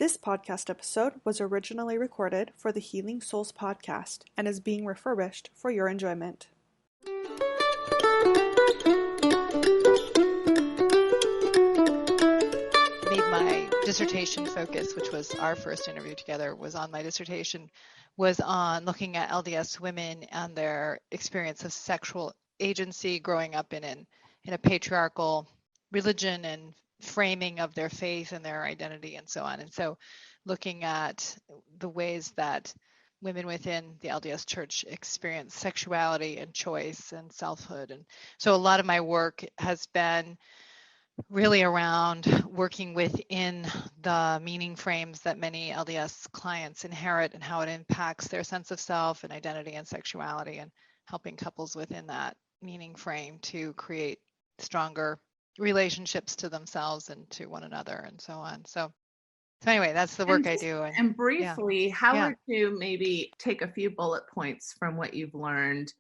This podcast episode was originally recorded for the Healing Souls podcast and is being refurbished for your enjoyment. Made my dissertation focus, which was our first interview together, was on my dissertation, was on looking at LDS women and their experience of sexual agency growing up in a patriarchal religion and framing of their faith and their identity and so on. And so looking at the ways that women within the LDS church experience sexuality and choice and selfhood. And so a lot of my work has been really around working within the meaning frames that many LDS clients inherit and how it impacts their sense of self and identity and sexuality, and helping couples within that meaning frame to create stronger relationships to themselves and to one another and so on. So anyway, that's the work I do. And briefly, how would you maybe take a few bullet points from what you've learned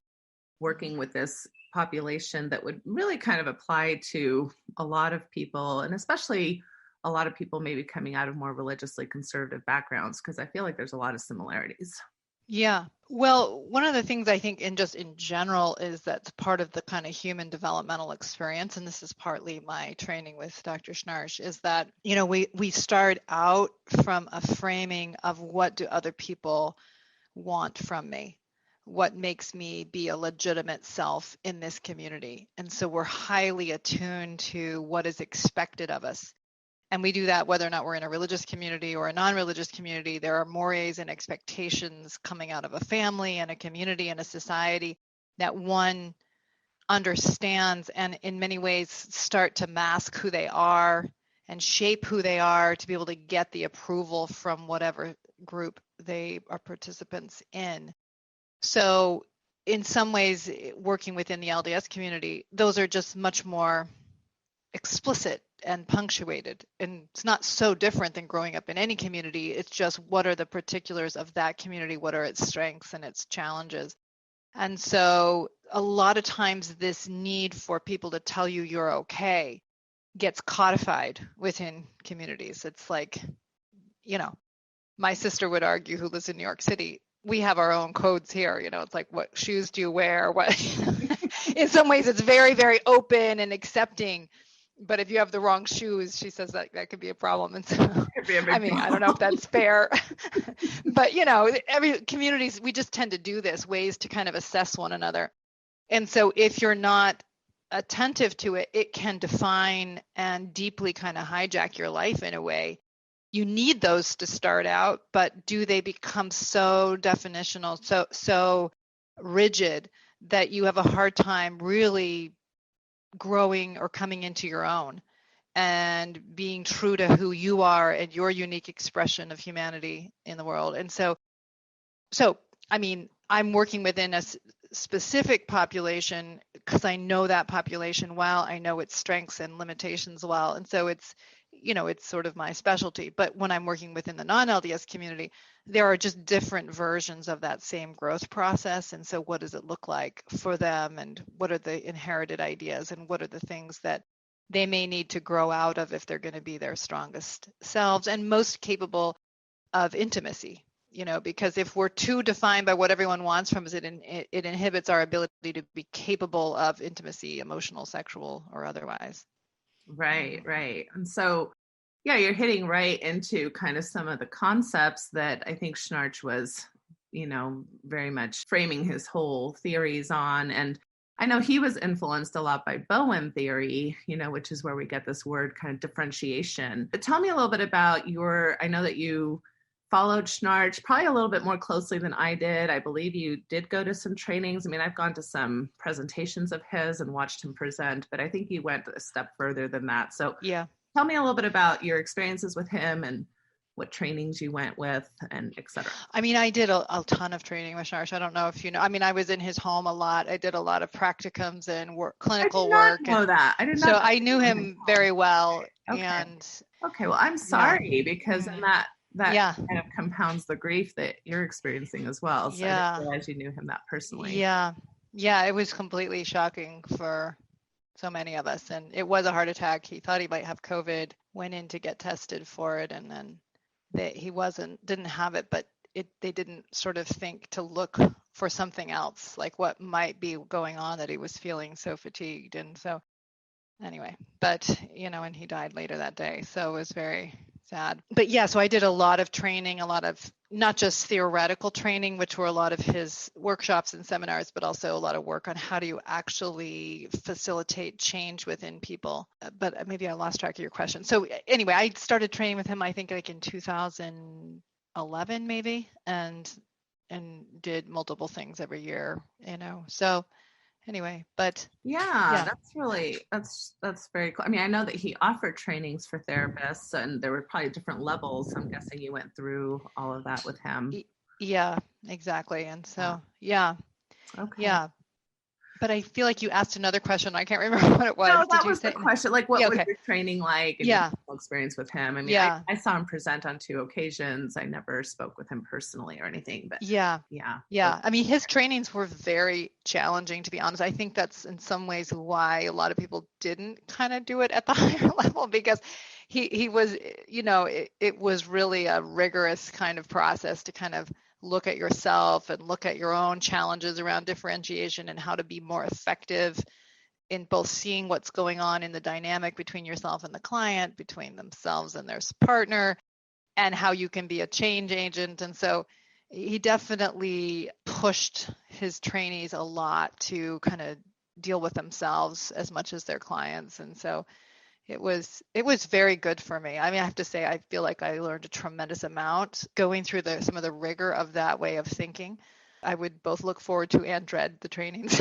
working with this population that would really kind of apply to a lot of people, and especially a lot of people maybe coming out of more religiously conservative backgrounds, because I feel like there's a lot of similarities. Yeah. Well, one of the things I think in general is that's part of the kind of human developmental experience, and this is partly my training with Dr. Schnarch, is that, we start out from a framing of what do other people want from me? What makes me be a legitimate self in this community? And so we're highly attuned to what is expected of us. And we do that whether or not we're in a religious community or a non-religious community. There are mores and expectations coming out of a family and a community and a society that one understands and in many ways start to mask who they are and shape who they are to be able to get the approval from whatever group they are participants in. So in some ways, working within the LDS community, those are just much more explicit and punctuated. And it's not so different than growing up in any community. It's just what are the particulars of that community? What are its strengths and its challenges? And so a lot of times this need for people to tell you you're okay gets codified within communities. It's like, my sister would argue, who lives in New York City, we have our own codes here. It's like, what shoes do you wear? What? In some ways, it's very, very open and accepting. But if you have the wrong shoes, she says that could be a problem. And so, I don't know if that's fair. But, every communities, we just tend to do this, ways to kind of assess one another. And so if you're not attentive to it, it can define and deeply kind of hijack your life in a way. You need those to start out, but do they become so definitional, so rigid that you have a hard time really growing or coming into your own and being true to who you are and your unique expression of humanity in the world? And so I'm working within a specific population because I know that population well. I know its strengths and limitations well. And so it's sort of my specialty. But when I'm working within the non-LDS community, there are just different versions of that same growth process. And so what does it look like for them? And what are the inherited ideas? And what are the things that they may need to grow out of if they're going to be their strongest selves and most capable of intimacy? Because if we're too defined by what everyone wants from us, it inhibits our ability to be capable of intimacy, emotional, sexual, or otherwise. Right. And so, you're hitting right into kind of some of the concepts that I think Schnarch was, very much framing his whole theories on. And I know he was influenced a lot by Bowen theory, which is where we get this word kind of differentiation. But tell me a little bit about I know that you followed Schnarch probably a little bit more closely than I did. I believe you did go to some trainings. I've gone to some presentations of his and watched him present, but I think you went a step further than that. So tell me a little bit about your experiences with him and what trainings you went with and et cetera. I did a ton of training with Schnarch. I don't know if you know, I was in his home a lot. I did a lot of practicums and clinical work. I did not know that. I knew him very well. Okay. And okay, well, I'm sorry because in that kind of compounds the grief that you're experiencing as well. So I didn't realize you knew him that personally. Yeah, it was completely shocking for so many of us. And it was a heart attack. He thought he might have COVID, went in to get tested for it, and then that he didn't have it, but they didn't sort of think to look for something else, like what might be going on, that he was feeling so fatigued. And so anyway, but and he died later that day. So it was very sad. But yeah, so I did a lot of training, a lot of not just theoretical training, which were a lot of his workshops and seminars, but also a lot of work on how do you actually facilitate change within people. But maybe I lost track of your question. So anyway, I started training with him, I think like in 2011 maybe, and did multiple things every year, So anyway, but yeah, that's very cool. I mean, I know that he offered trainings for therapists, and there were probably different levels. I'm guessing you went through all of that with him. Yeah, exactly. And so Okay. But I feel like you asked another question. I can't remember what it was. No, that was the question. Like, what was your training like and your experience with him? I mean, I saw him present on 2 occasions. I never spoke with him personally or anything, but yeah. I mean, his trainings were very challenging, to be honest. I think that's in some ways why a lot of people didn't kind of do it at the higher level, because he was, it was really a rigorous kind of process to kind of look at yourself and look at your own challenges around differentiation and how to be more effective in both seeing what's going on in the dynamic between yourself and the client, between themselves and their partner, and how you can be a change agent. And so he definitely pushed his trainees a lot to kind of deal with themselves as much as their clients. And so it was very good for me. I mean, I have to say, I feel like I learned a tremendous amount going through some of the rigor of that way of thinking. I would both look forward to and dread the trainings.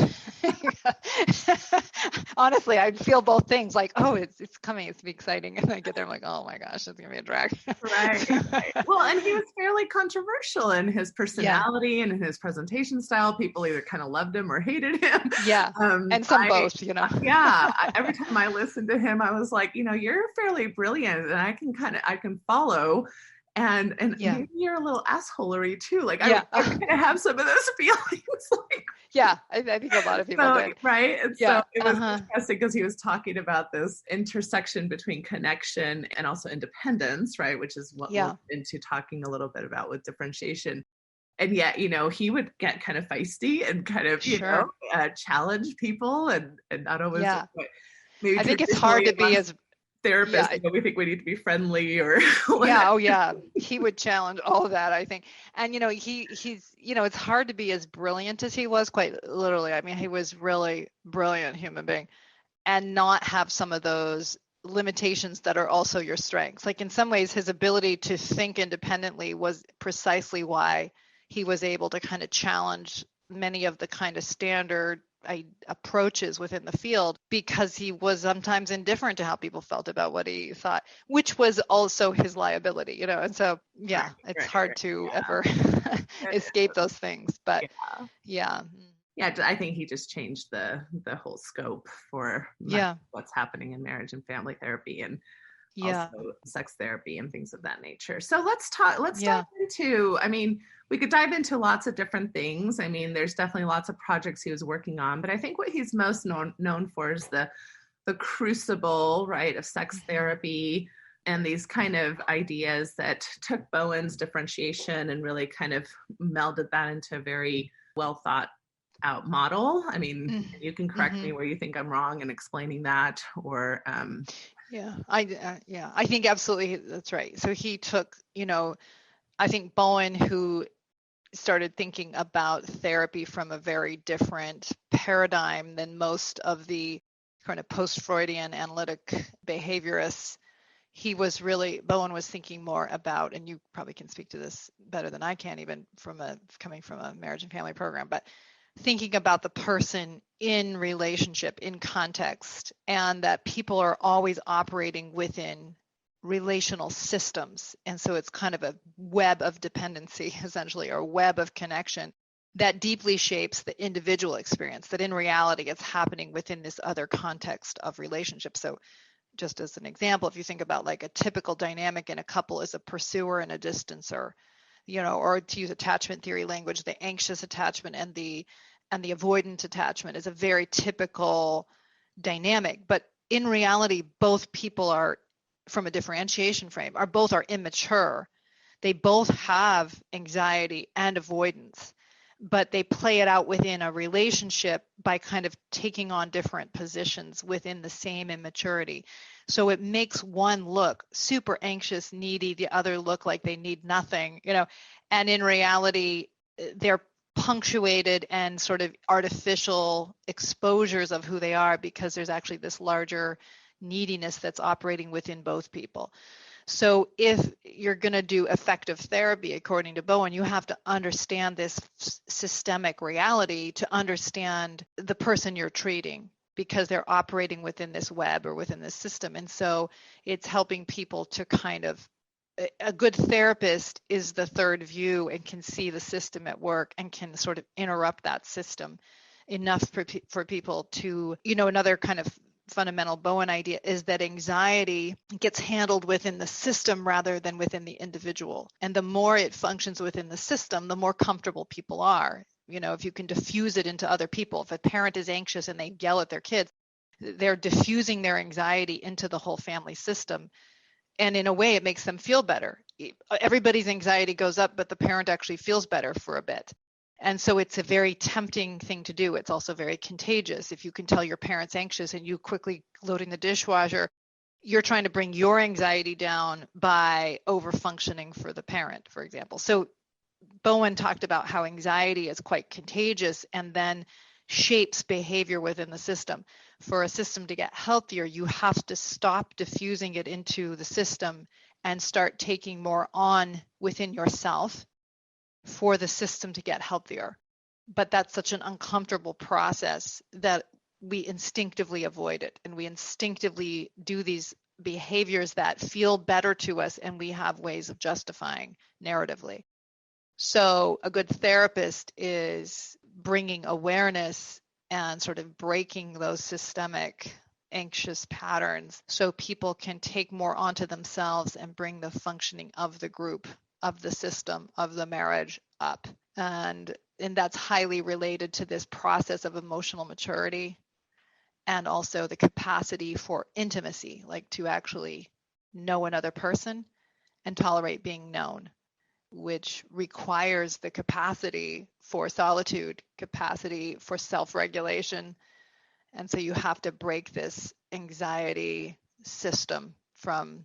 Honestly, I'd feel both things, like, oh, it's coming, it's be exciting. And I get there, I'm like, oh my gosh, it's gonna be a drag. Right. Well, and he was fairly controversial in his personality and in his presentation style. People either kind of loved him or hated him. Yeah. And some both, Yeah. Every time I listened to him, I was like, you're fairly brilliant, and I can follow. And maybe you're a little assholery too. Like, I kind of have some of those feelings. I think a lot of people did. Right. And so it was interesting because he was talking about this intersection between connection and also independence, right? Which is what we're into talking a little bit about with differentiation. And yet, he would get kind of feisty and kind of, challenge people and not always. Maybe I think it's hard to be as therapist, we think we need to be friendly or he would challenge all of that, I think. And he's it's hard to be as brilliant as he was, quite literally. I mean, he was really brilliant human being, and not have some of those limitations that are also your strengths. Like, in some ways, his ability to think independently was precisely why he was able to kind of challenge many of the kind of standard approaches within the field, because he was sometimes indifferent to how people felt about what he thought, which was also his liability, and so it's hard to ever escape those things. But I think he just changed the whole scope for what's happening in marriage and family therapy, and also sex therapy and things of that nature. So let's dive into, I mean, we could dive into lots of different things. I mean, there's definitely lots of projects he was working on, but I think what he's most known for is the crucible, right, of sex therapy, and these kind of ideas that took Bowen's differentiation and really kind of melded that into a very well thought out model. I mean, you can correct me where you think I'm wrong in explaining that, or I think absolutely that's right. So he took, I think Bowen, who started thinking about therapy from a very different paradigm than most of the kind of post-Freudian analytic behaviorists. Bowen was thinking more about, and you probably can speak to this better than I can, even coming from a marriage and family program, but thinking about the person in relationship, in context, and that people are always operating within relational systems. And so it's kind of a web of dependency, essentially, or a web of connection that deeply shapes the individual experience, that in reality it's happening within this other context of relationship. So just as an example, if you think about like a typical dynamic in a couple is a pursuer and a distancer, or to use attachment theory language, the anxious attachment and the avoidant attachment is a very typical dynamic. But in reality, both people are, from a differentiation frame, both are immature. They both have anxiety and avoidance, but they play it out within a relationship by kind of taking on different positions within the same immaturity. So it makes one look super anxious, needy, the other look like they need nothing, and in reality, they're punctuated and sort of artificial exposures of who they are, because there's actually this larger neediness that's operating within both people. So if you're going to do effective therapy, according to Bowen, you have to understand this systemic reality to understand the person you're treating, because they're operating within this web or within this system. And so it's helping people to kind of, a good therapist is the third view and can see the system at work and can sort of interrupt that system enough for people to, another kind of fundamental Bowen idea is that anxiety gets handled within the system rather than within the individual. And the more it functions within the system, the more comfortable people are. If you can diffuse it into other people, if a parent is anxious and they yell at their kids, they're diffusing their anxiety into the whole family system. And in a way, it makes them feel better. Everybody's anxiety goes up, but the parent actually feels better for a bit. And so it's a very tempting thing to do. It's also very contagious. If you can tell your parent's anxious and you quickly loading the dishwasher, you're trying to bring your anxiety down by over-functioning for the parent, for example. So Bowen talked about how anxiety is quite contagious and then shapes behavior within the system. For a system to get healthier, you have to stop diffusing it into the system and start taking more on within yourself for the system to get healthier. But that's such an uncomfortable process that we instinctively avoid it, and we instinctively do these behaviors that feel better to us, and we have ways of justifying narratively. So a good therapist is bringing awareness and sort of breaking those systemic anxious patterns so people can take more onto themselves and bring the functioning of the group, of the system, of the marriage up. And that's highly related to this process of emotional maturity and also the capacity for intimacy, like to actually know another person and tolerate being known, which requires the capacity for solitude, capacity for self-regulation. And so you have to break this anxiety system from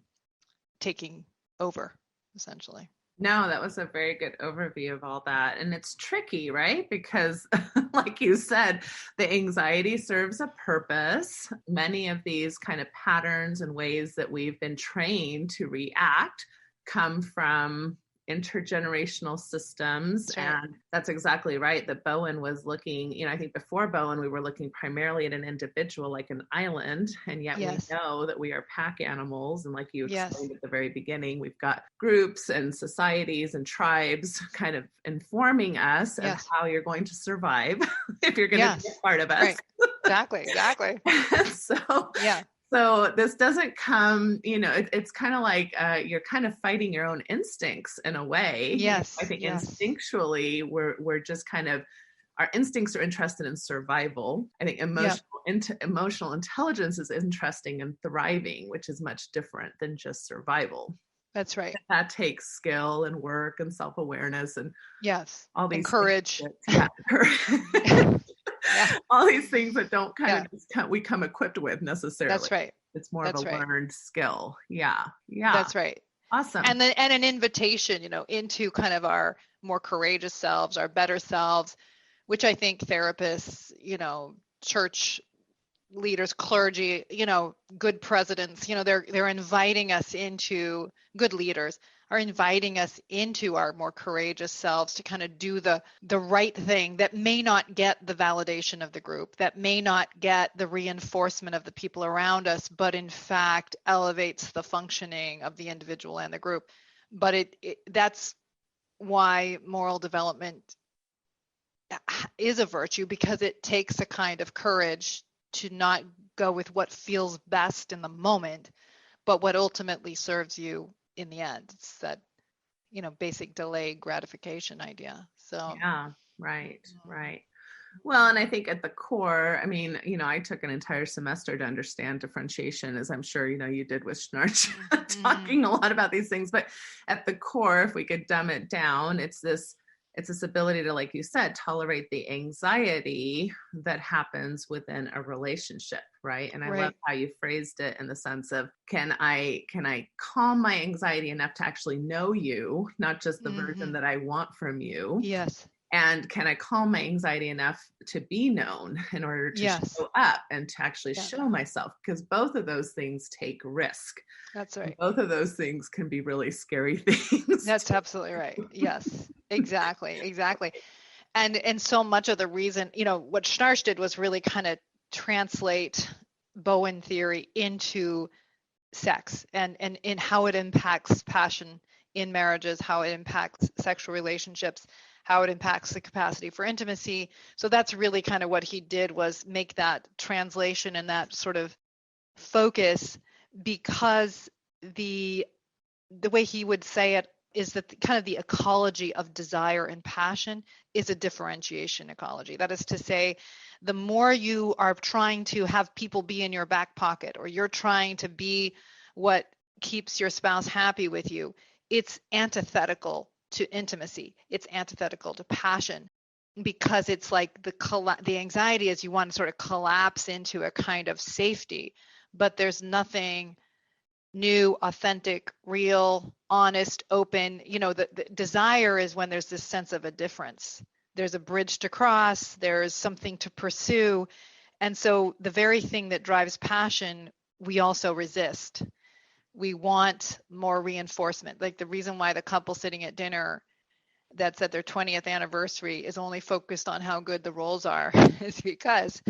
taking over, essentially. No, that was a very good overview of all that. And it's tricky, right? Because like you said, the anxiety serves a purpose. Many of these kind of patterns and ways that we've been trained to react come from intergenerational systems. That's right. And that's exactly right. That Bowen was looking, I think before Bowen, we were looking primarily at an individual, like an island. And yet Yes. we know that we are pack animals. And like you Yes. explained at the very beginning, we've got groups and societies and tribes kind of informing us of how you're going to survive if you're going to be a part of us. Right. Exactly. So this doesn't come, it's kind of like you're kind of fighting your own instincts in a way. Yes. I think instinctually we're just kind of, our instincts are interested in survival. I think emotional intelligence is interesting in thriving, which is much different than just survival. That's right. That takes skill and work and self-awareness and all these and courage. Courage. All these things that don't we come equipped with necessarily. That's right. It's more of a learned skill. Yeah. That's right. Awesome. And an invitation, into kind of our more courageous selves, our better selves, which I think therapists, church leaders, clergy, good presidents, they're inviting us into, good leaders are inviting us into our more courageous selves to kind of do the right thing that may not get the validation of the group, that may not get the reinforcement of the people around us, but in fact elevates the functioning of the individual and the group. But that's why moral development is a virtue, because it takes a kind of courage to not go with what feels best in the moment, but what ultimately serves you in the end. It's that, basic delayed gratification idea. So yeah, right. Well, and I think at the core, I mean, I took an entire semester to understand differentiation, as I'm sure, you did with Schnarch, talking a lot about these things. But at the core, if we could dumb it down, it's this ability to, like you said, tolerate the anxiety that happens within a relationship, right? And I love Right. how you phrased it in the sense of, can I calm my anxiety enough to actually know you, not just the version that I want from you? Yes. And can I calm my anxiety enough to be known in order to Yes. show up and to actually Yeah. show myself? Because both of those things take risk. That's right. Both of those things can be really scary things. That's absolutely right. Yes, exactly. Exactly. And so much of the reason, what Schnarch did was really kind of translate Bowen theory into sex and in how it impacts passion in marriages, how it impacts sexual relationships, how it impacts the capacity for intimacy. So that's really kind of what he did, was make that translation and that sort of focus, because the way he would say it is that kind of the ecology of desire and passion is a differentiation ecology. That is to say, the more you are trying to have people be in your back pocket, or you're trying to be what keeps your spouse happy with you, it's antithetical to intimacy. It's antithetical to passion, because it's like the anxiety is you want to sort of collapse into a kind of safety, but there's nothing new, authentic, real, honest, open. The desire is when there's this sense of a difference. There's a bridge to cross, there's something to pursue. And so the very thing that drives passion, we also resist. We want more reinforcement. Like the reason why the couple sitting at dinner that's at their 20th anniversary is only focused on how good the rolls are is because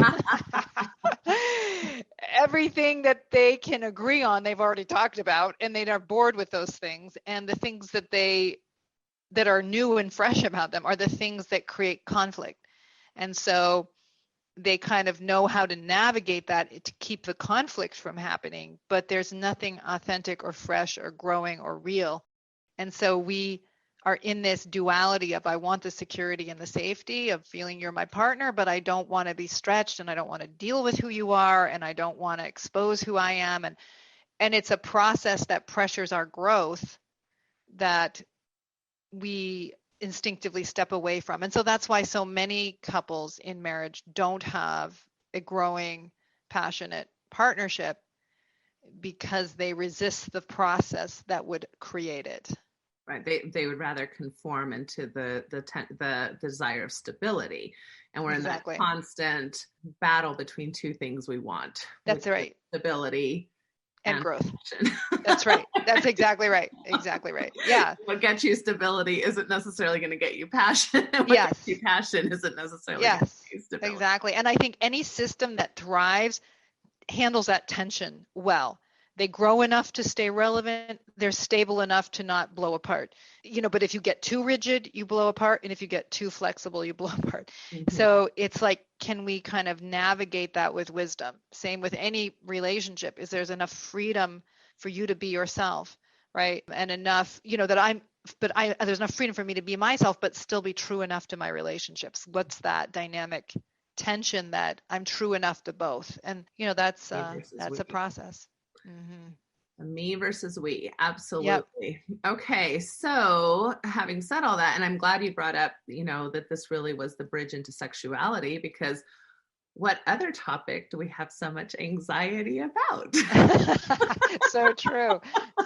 everything that they can agree on, they've already talked about, and they are bored with those things. And the things that are new and fresh about them are the things that create conflict. And so they kind of know how to navigate that to keep the conflict from happening, but there's nothing authentic or fresh or growing or real. And so we are in this duality of, I want the security and the safety of feeling you're my partner, but I don't want to be stretched, and I don't want to deal with who you are, and I don't want to expose who I am. And it's a process that pressures our growth that we instinctively step away from. And so that's why so many couples in marriage don't have a growing, passionate partnership, because they resist the process that would create it. Right. They would rather conform into the desire of stability. And we're Exactly. in that constant battle between two things we want. That's right. Stability and growth. That's right. That's exactly right. Exactly right. Yeah. What gets you stability isn't necessarily going to get you passion. What Yes. gets you passion isn't necessarily going to get you stability. Exactly. And I think any system that thrives handles that tension well. They grow enough to stay relevant. They're stable enough to not blow apart. But if you get too rigid, you blow apart. And if you get too flexible, you blow apart. Mm-hmm. So it's like, can we kind of navigate that with wisdom? Same with any relationship. Is there's enough freedom for you to be yourself, right? And enough, there's enough freedom for me to be myself, but still be true enough to my relationships. What's that dynamic tension that I'm true enough to both? And, that's a process. Mm-hmm. Me versus we. Absolutely. Yep. Okay. So having said all that, and I'm glad you brought up, that this really was the bridge into sexuality, because what other topic do we have so much anxiety about? So true.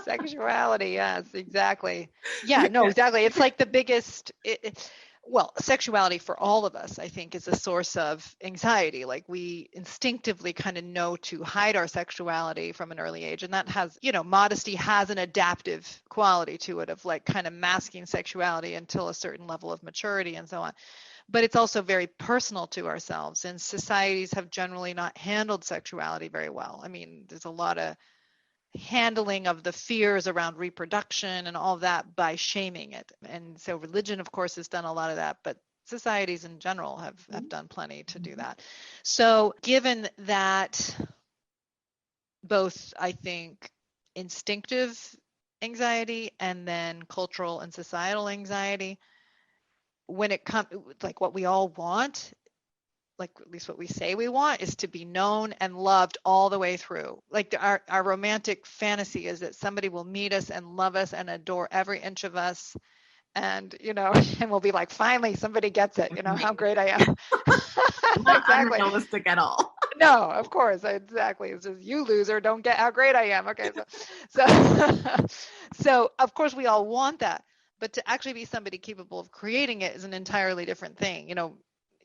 Sexuality. Yes, exactly. Yeah, no, exactly. It's like the biggest, sexuality for all of us, I think, is a source of anxiety. Like we instinctively kind of know to hide our sexuality from an early age. And that has, modesty has an adaptive quality to it of like kind of masking sexuality until a certain level of maturity and so on. But it's also very personal to ourselves. And societies have generally not handled sexuality very well. I mean, there's a lot of handling of the fears around reproduction and all that by shaming it. And so religion, of course, has done a lot of that, but societies in general have done plenty to do that. So given that both, I think, instinctive anxiety and then cultural and societal anxiety, when it comes, like what we all want like at least what we say we want, is to be known and loved all the way through. Like our romantic fantasy is that somebody will meet us and love us and adore every inch of us. And, and we'll be like, finally, somebody gets it, how great I am. Not Exactly. unrealistic at all. No, of course. Exactly. It's just, you loser, don't get how great I am. Okay. So, so of course we all want that, but to actually be somebody capable of creating it is an entirely different thing.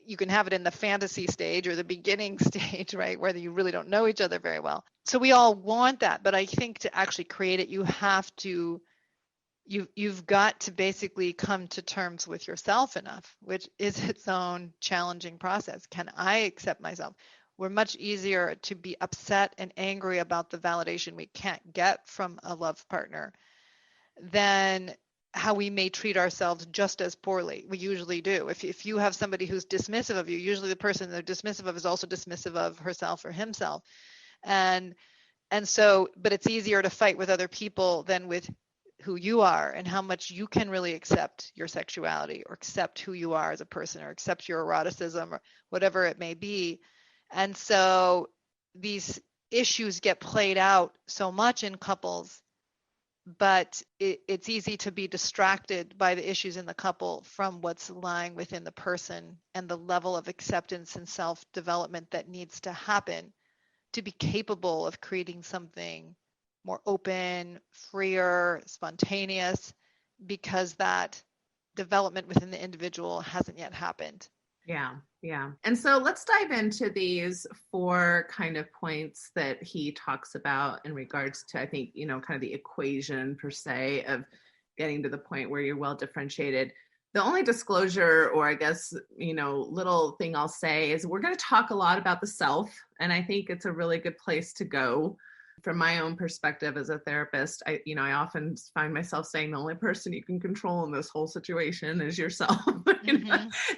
You can have it in the fantasy stage or the beginning stage, right? Where you really don't know each other very well. So we all want that, but I think to actually create it, you've got to basically come to terms with yourself enough, which is its own challenging process. Can I accept myself? We're much easier to be upset and angry about the validation we can't get from a love partner than how we may treat ourselves just as poorly. We usually do. If you have somebody who's dismissive of you, usually the person they're dismissive of is also dismissive of herself or himself. And so, but it's easier to fight with other people than with who you are and how much you can really accept your sexuality or accept who you are as a person or accept your eroticism or whatever it may be. And so these issues get played out so much in couples, but it's easy to be distracted by the issues in the couple from what's lying within the person and the level of acceptance and self-development that needs to happen to be capable of creating something more open, freer, spontaneous, because that development within the individual hasn't yet happened. Yeah. And so let's dive into these 4 kind of points that he talks about in regards to, I think, kind of the equation per se of getting to the point where you're well differentiated. The only disclosure, or I guess, little thing I'll say is we're going to talk a lot about the self. And I think it's a really good place to go. From my own perspective as a therapist, I often find myself saying the only person you can control in this whole situation is yourself. It'd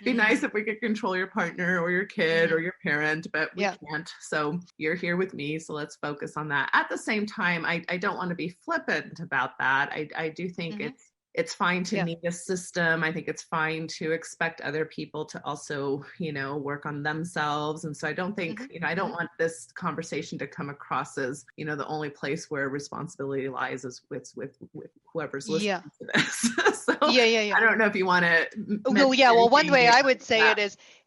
be nice if we could control your partner or your kid or your parent, but we can't. So you're here with me. So let's focus on that. At the same time, I don't want to be flippant about that. I do think it's fine to need a system. I think it's fine to expect other people to also, work on themselves. And so I don't think, I don't want this conversation to come across as, the only place where responsibility lies is with whoever's listening to this. So I don't know if you want to. Well, one way I would say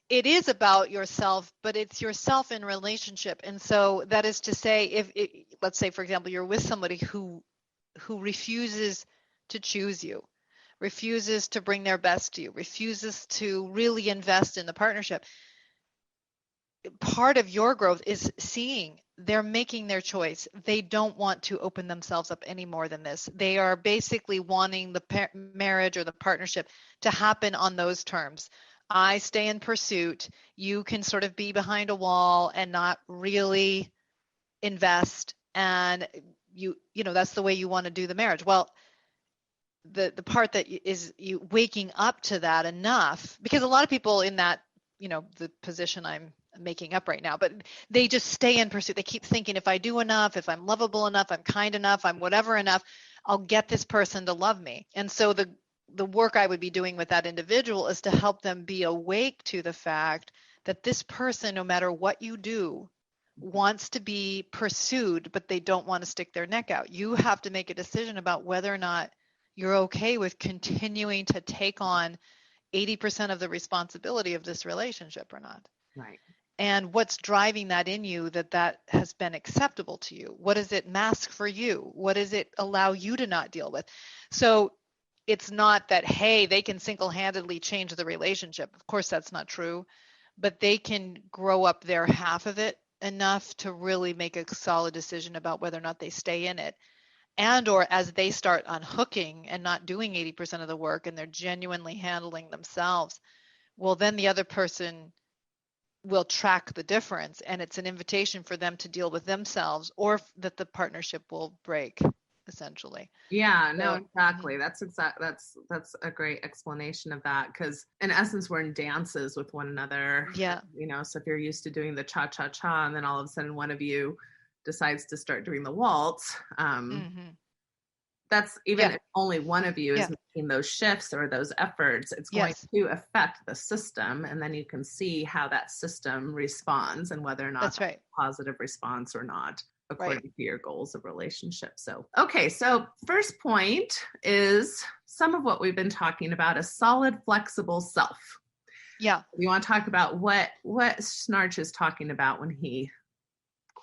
it is about yourself, but it's yourself in relationship. And so that is to say, let's say, for example, you're with somebody who refuses to choose you, refuses to bring their best to you, refuses to really invest in the partnership. Part of your growth is seeing they're making their choice. They don't want to open themselves up any more than this. They are basically wanting the marriage or the partnership to happen on those terms. I stay in pursuit. You can sort of be behind a wall and not really invest. And that's the way you want to do the marriage. Well, the part that is you waking up to that enough, because a lot of people in that, the position I'm making up right now, but they just stay in pursuit. They keep thinking, if I do enough, if I'm lovable enough, I'm kind enough, I'm whatever enough, I'll get this person to love me. And so the work I would be doing with that individual is to help them be awake to the fact that this person, no matter what you do, wants to be pursued, but they don't want to stick their neck out. You have to make a decision about whether or not you're okay with continuing to take on 80% of the responsibility of this relationship or not. Right. And what's driving that in you that has been acceptable to you? What does it mask for you? What does it allow you to not deal with? So it's not that, hey, they can single-handedly change the relationship. Of course, that's not true, but they can grow up their half of it enough to really make a solid decision about whether or not they stay in it. And or as they start unhooking and not doing 80% of the work and they're genuinely handling themselves, well, then the other person will track the difference, and it's an invitation for them to deal with themselves, or that the partnership will break, essentially. Yeah, no, exactly. That's a great explanation of that, because in essence we're in dances with one another. So if you're used to doing the cha-cha-cha and then all of a sudden one of you decides to start doing the waltz, that's even if only one of you is making those shifts or those efforts, it's going Yes, to affect the system. And then you can see how that system responds and whether or not that's that's right. a positive response or not, Right. according to your goals of relationship. So, okay. So first point is some of what we've been talking about, a solid, flexible self. Yeah. You want to talk about what Schnarch is talking about when he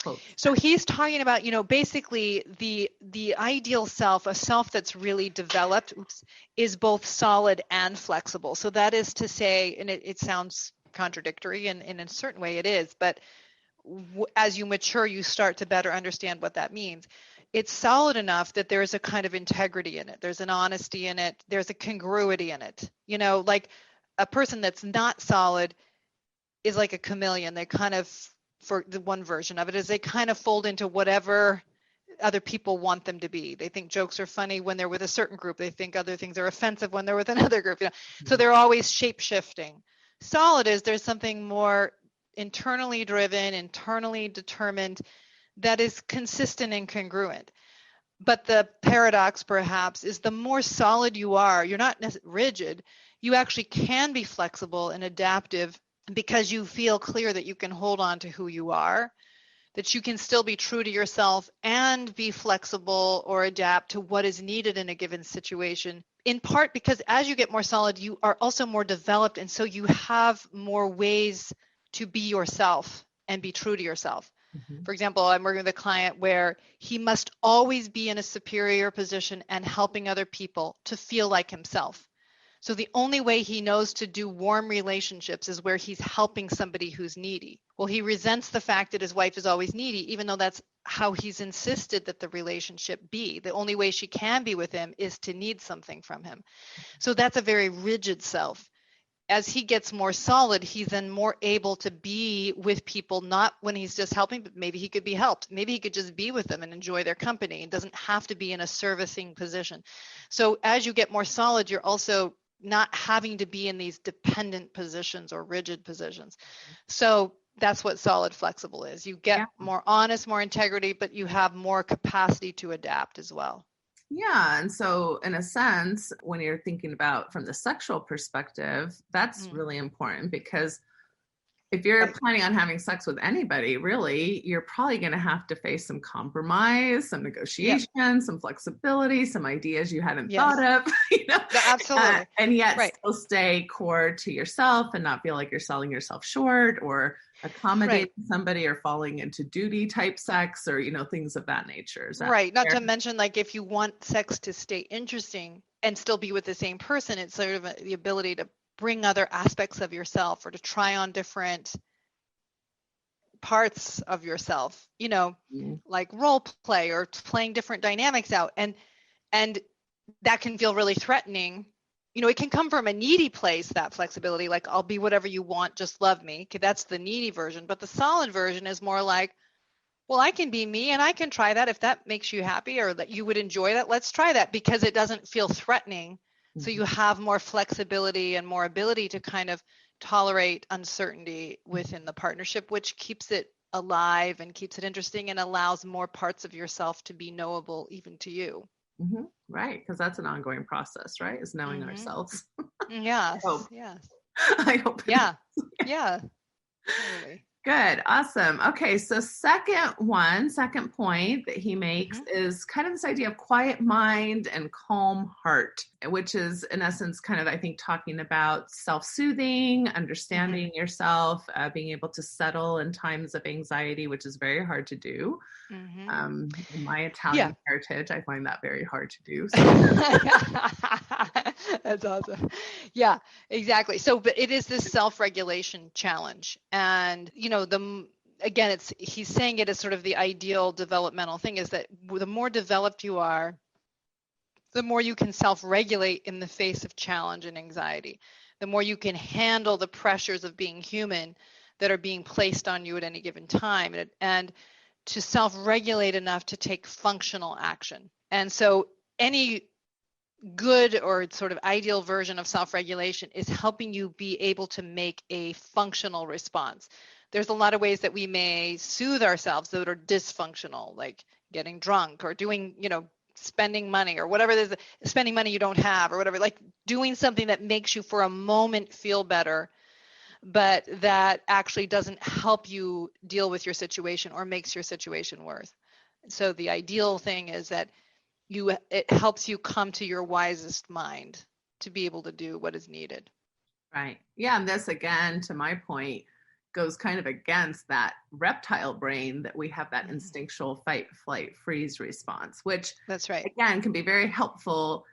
quotes So he's talking about, basically the ideal self, a self that's really developed, is both solid and flexible. So that is to say, and it sounds contradictory, and in a certain way it is, but as you mature, you start to better understand what that means. It's solid enough that there's a kind of integrity in it. There's an honesty in it. There's a congruity in it. Like a person that's not solid is like a chameleon. They kind of, for the one version of it, is they kind of fold into whatever other people want them to be. They think jokes are funny when they're with a certain group. They think other things are offensive when they're with another group. So they're always shape shifting. Solid is there's something more internally driven, internally determined, that is consistent and congruent. But the paradox perhaps is the more solid you are, you're not rigid, you actually can be flexible and adaptive because you feel clear that you can hold on to who you are, that you can still be true to yourself and be flexible or adapt to what is needed in a given situation. In part because as you get more solid, you are also more developed, and so you have more ways to be yourself and be true to yourself. For example, I'm working with a client where he must always be in a superior position and helping other people to feel like himself. So the only way he knows to do warm relationships is where he's helping somebody who's needy. Well, he resents the fact that his wife is always needy, even though that's how he's insisted that the relationship be. The only way she can be with him is to need something from him. So that's a very rigid self. As he gets more solid, he's then more able to be with people, not when he's just helping, but maybe he could be helped. Maybe he could just be with them and enjoy their company. It doesn't have to be in a servicing position. So as you get more solid, you're also not having to be in these dependent positions or rigid positions. So that's what solid flexible is. You get more honest, more integrity, but you have more capacity to adapt as well. Yeah. And so, in a sense, when you're thinking about from the sexual perspective, that's really important because if you're planning on having sex with anybody, really, you're probably going to have to face some compromise, some negotiation, some flexibility, some ideas you hadn't thought of, Absolutely. And yet still stay core to yourself and not feel like you're selling yourself short or accommodating somebody or falling into duty type sex or, things of that nature. Right. Not to mention, like, if you want sex to stay interesting and still be with the same person, it's sort of the ability to bring other aspects of yourself or to try on different parts of yourself, like role play or playing different dynamics out. And that can feel really threatening. It can come from a needy place, that flexibility, like I'll be whatever you want, just love me. Okay, that's the needy version. But the solid version is more like, well, I can be me and I can try that. If that makes you happy or that you would enjoy that, let's try that, because it doesn't feel threatening. So you have more flexibility and more ability to kind of tolerate uncertainty within the partnership, which keeps it alive and keeps it interesting and allows more parts of yourself to be knowable even to you. Right. Because that's an ongoing process, right? Is knowing ourselves. Yes. I hope. Yeah. Totally. Good. Awesome. Okay. So second point that he makes is kind of this idea of quiet mind and calm heart, which is in essence kind of, I think, talking about self-soothing, understanding yourself, being able to settle in times of anxiety, which is very hard to do. In my Italian heritage, I find that very hard to do. So. That's awesome. Yeah, exactly. So, but it is this self-regulation challenge. And, again, he's saying it as sort of the ideal developmental thing, is that the more developed you are, the more you can self-regulate in the face of challenge and anxiety, the more you can handle the pressures of being human that are being placed on you at any given time, and to self-regulate enough to take functional action. And so any good or sort of ideal version of self-regulation is helping you be able to make a functional response. There's a lot of ways that we may soothe ourselves that are dysfunctional, like getting drunk or doing, spending money or whatever it is, spending money you don't have or whatever, like doing something that makes you for a moment feel better, but that actually doesn't help you deal with your situation or makes your situation worse. So the ideal thing is that it helps you come to your wisest mind to be able to do what is needed. Right. Yeah. And this, again, to my point, goes kind of against that reptile brain that we have, that instinctual fight, flight, freeze response, which, that's right, again, can be very helpful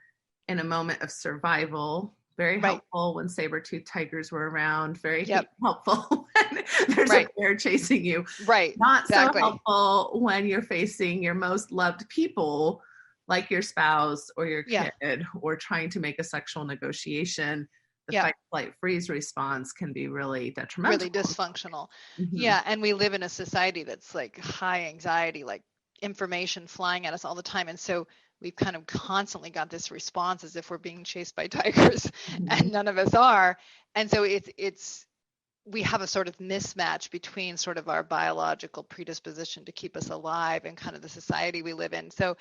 in a moment of survival. Very helpful when saber-toothed tigers were around. Very helpful when there's a bear chasing you. Right. Not so helpful when you're facing your most loved people, like your spouse or your kid, or trying to make a sexual negotiation. The fight, flight, freeze response can be really detrimental. Really dysfunctional. Yeah. And we live in a society that's like high anxiety, like information flying at us all the time. And so we've kind of constantly got this response as if we're being chased by tigers, and none of us are. And so we have a sort of mismatch between sort of our biological predisposition to keep us alive and kind of the society we live in. So,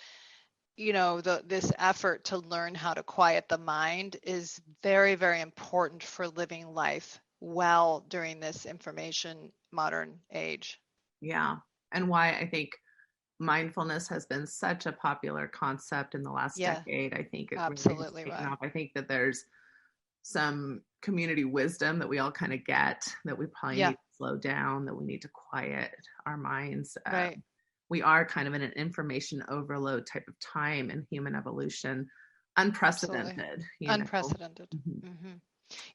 this effort to learn how to quiet the mind is very, very important for living life well during this information modern age. Yeah. And why I think mindfulness has been such a popular concept in the last decade. I think it absolutely really has taken off. I think that there's some community wisdom that we all kind of get, that we probably need to slow down, that we need to quiet our minds. Right. We are kind of in an information overload type of time in human evolution. Unprecedented. Unprecedented.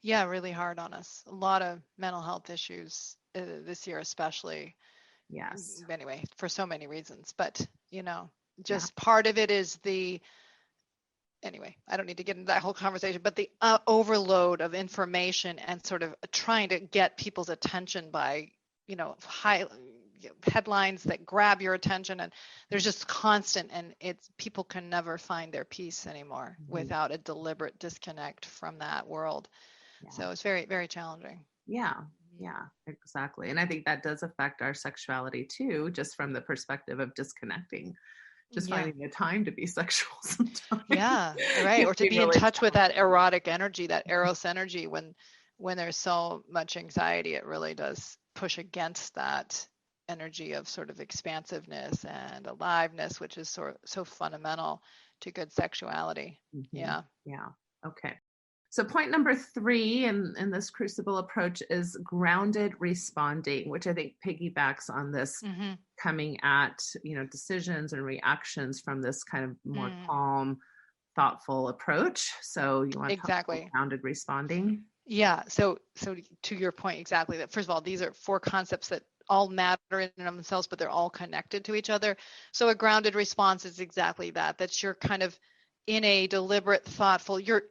Yeah, really hard on us. A lot of mental health issues this year especially. Yes. Anyway, for so many reasons. But, just part of it is anyway, I don't need to get into that whole conversation, but the overload of information and sort of trying to get people's attention by, high headlines that grab your attention, and there's just constant, and people can never find their peace anymore without a deliberate disconnect from that world. So it's very, very challenging. Yeah, exactly. And I think that does affect our sexuality too, just from the perspective of disconnecting, just finding the time to be sexual sometimes. Yeah, right. Or to be in touch with that erotic energy, that eros energy, when there's so much anxiety, it really does push against that energy of sort of expansiveness and aliveness, which is so fundamental to good sexuality. Yeah. Okay. So point number 3 in this crucible approach is grounded responding, which I think piggybacks on this coming at, decisions and reactions from this kind of more calm, thoughtful approach. So you want to talk about grounded responding? Yeah. So to your point, exactly that. First of all, these are 4 concepts that all matter in themselves, but they're all connected to each other. So a grounded response is exactly that. That's you're kind of in a deliberate, thoughtful, you're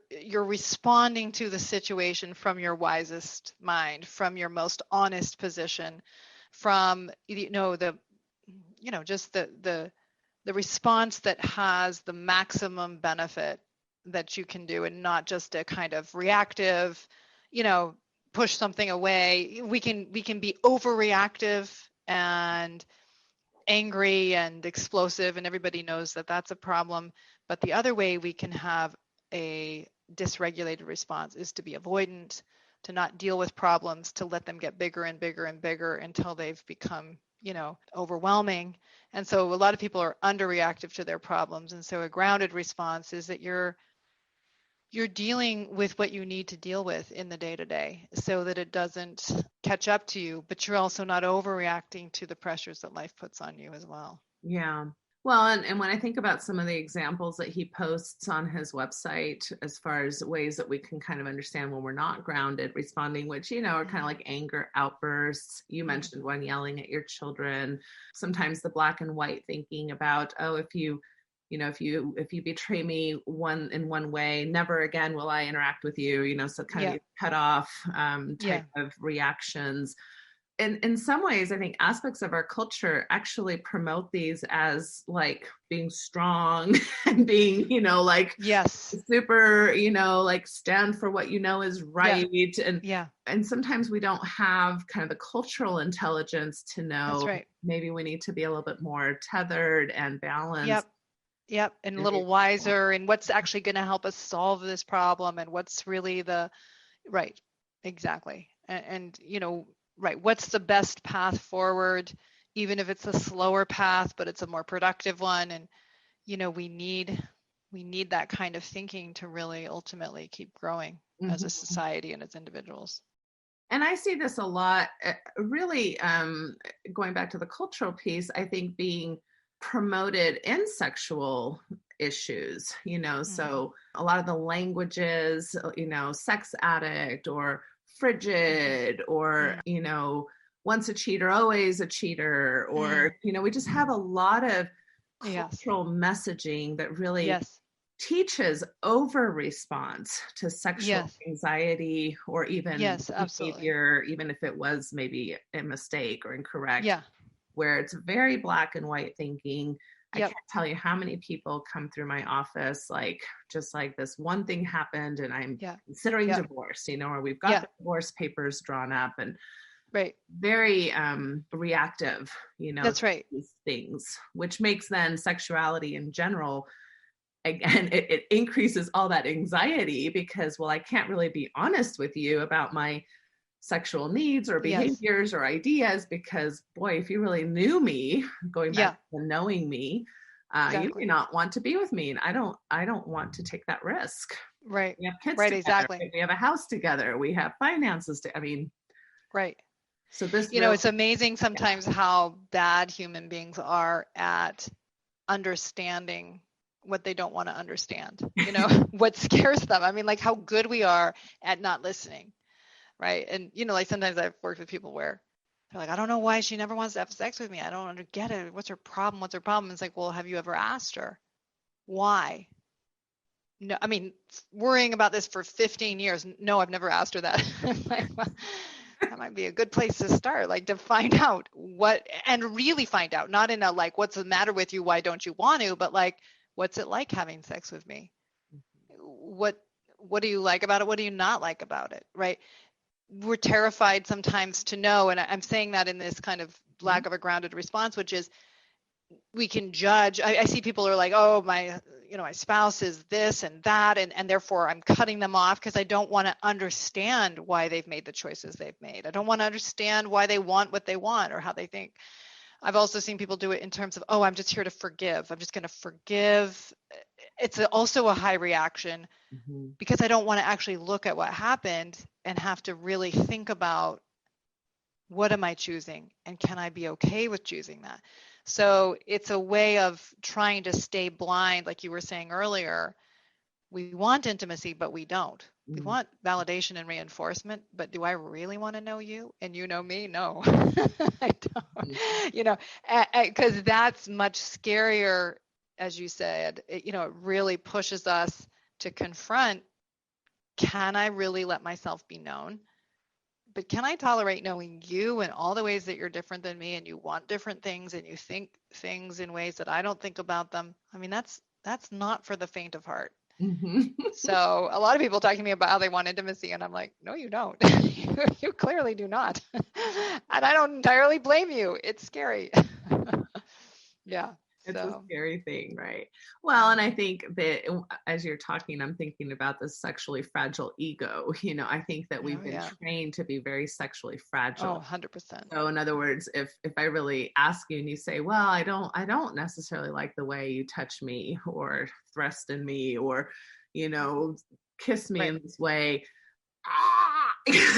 responding to the situation from your wisest mind, from your most honest position, from the response that has the maximum benefit that you can do, and not just a kind of reactive, push something away. We can be overreactive and angry and explosive, and everybody knows that that's a problem. But the other way we can have a dysregulated response is to be avoidant, to not deal with problems, to let them get bigger and bigger and bigger until they've become, overwhelming. And so a lot of people are underreactive to their problems. And so a grounded response is that you're dealing with what you need to deal with in the day-to-day so that it doesn't catch up to you, but you're also not overreacting to the pressures that life puts on you as well. Yeah. Well, and when I think about some of the examples that he posts on his website, as far as ways that we can kind of understand when we're not grounded responding, which, are kind of like anger outbursts. You mentioned one, yelling at your children. Sometimes the black and white thinking about, if you betray me in one way, never again will I interact with you, so kind of cut off type of reactions. And in some ways, I think aspects of our culture actually promote these as like being strong and being, super, stand for what is right. And sometimes we don't have kind of the cultural intelligence to know maybe we need to be a little bit more tethered and balanced. Yep. And a little wiser, and what's actually going to help us solve this problem, and what's really right. Exactly. And, right. What's the best path forward, even if it's a slower path, but it's a more productive one. And, we need that kind of thinking to really ultimately keep growing as a society and as individuals. And I see this a lot, really, going back to the cultural piece, I think being promoted in sexual issues, so a lot of the languages, sex addict or frigid or, once a cheater, always a cheater, or, we just have a lot of cultural messaging that really teaches over response to sexual anxiety or even behavior, even if it was maybe a mistake or incorrect, where it's very black and white thinking. I can't tell you how many people come through my office just like this one thing happened and I'm considering divorce, or we've got the divorce papers drawn up, and very reactive, that's right, these things, which makes then sexuality in general, again, it increases all that anxiety because, well, I can't really be honest with you about my sexual needs or behaviors or ideas because, boy, if you really knew me, going back to knowing me, you may not want to be with me, and I don't want to take that risk. Right. We have kids right, together. exactly. We have a house together. We have finances right. So this, it's amazing sometimes how bad human beings are at understanding what they don't want to understand, what scares them. I mean, like how good we are at not listening. Right. And, sometimes I've worked with people where they're like, I don't know why she never wants to have sex with me. I don't get it. What's her problem? It's like, well, have you ever asked her why? No, I mean, worrying about this for 15 years. No, I've never asked her that. Like, well, that might be a good place to start, like to find out and really find out, not in a like, what's the matter with you? Why don't you want to? But like, what's it like having sex with me? What do you like about it? What do you not like about it? Right. We're terrified sometimes to know. And I'm saying that in this kind of lack of a grounded response, which is we can judge. I see people are like, oh, my spouse is this and that. And therefore I'm cutting them off because I don't want to understand why they've made the choices they've made. I don't want to understand why they want what they want or how they think. I've also seen people do it in terms of, oh, I'm just here to forgive. I'm just going to forgive. It's also a high reaction because I don't want to actually look at what happened and have to really think about what am I choosing and can I be okay with choosing that? So it's a way of trying to stay blind, like you were saying earlier. We want intimacy, but we don't. We want validation and reinforcement, but do I really want to know you and you know me? No, I don't. Because that's much scarier, as you said. It really pushes us to confront, can I really let myself be known? But can I tolerate knowing you in all the ways that you're different than me and you want different things and you think things in ways that I don't think about them? I mean, that's not for the faint of heart. So a lot of people talk to me about how they want intimacy and I'm like, no, you don't. You clearly do not. And I don't entirely blame you. It's scary. Yeah. It's a scary thing, right? Well, and I think that as you're talking, I'm thinking about the sexually fragile ego. I think that we've been trained to be very sexually fragile. Oh, 100%. So in other words, if I really ask you and you say, well, I don't necessarily like the way you touch me or thrust in me or, kiss me in this way.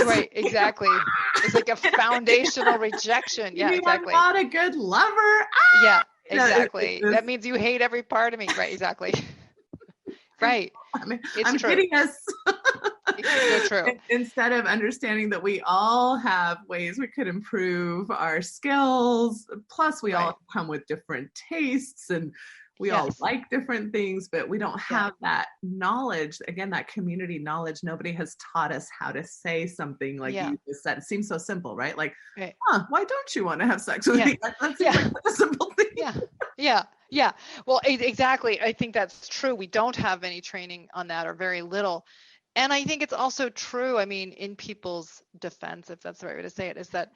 Right, exactly. It's like a foundational rejection. Yeah, exactly. I'm not a good lover. Yeah. Exactly. That means you hate every part of me. Right. Exactly. Right. I'm hideous. It's so true. Instead of understanding that we all have ways we could improve our skills. Plus, we all come with different tastes and we all like different things, but we don't have that knowledge. Again, that community knowledge. Nobody has taught us how to say something like you just said. It seems so simple, right? Like, why don't you want to have sex with me? That seems like a simple thing. Yeah. Well, exactly. I think that's true. We don't have any training on that or very little. And I think it's also true, I mean, in people's defense, if that's the right way to say it, is that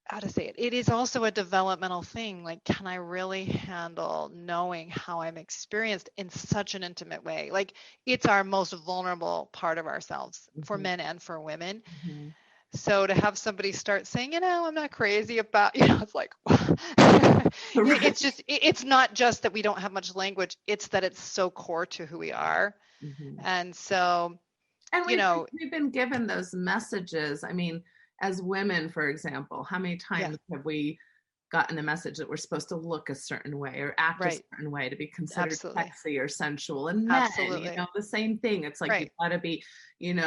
how to say it. It is also a developmental thing. Like, can I really handle knowing how I'm experienced in such an intimate way? Like, it's our most vulnerable part of ourselves for men and for women. So to have somebody start saying, I'm not crazy about, it's like, it's just, it's not just that we don't have much language. It's that it's so core to who we are. And so, and we've been given those messages. I mean, as women, for example, how many times have we gotten a message that we're supposed to look a certain way or act a certain way to be considered sexy or sensual? And men, the same thing. It's like you've got to be, in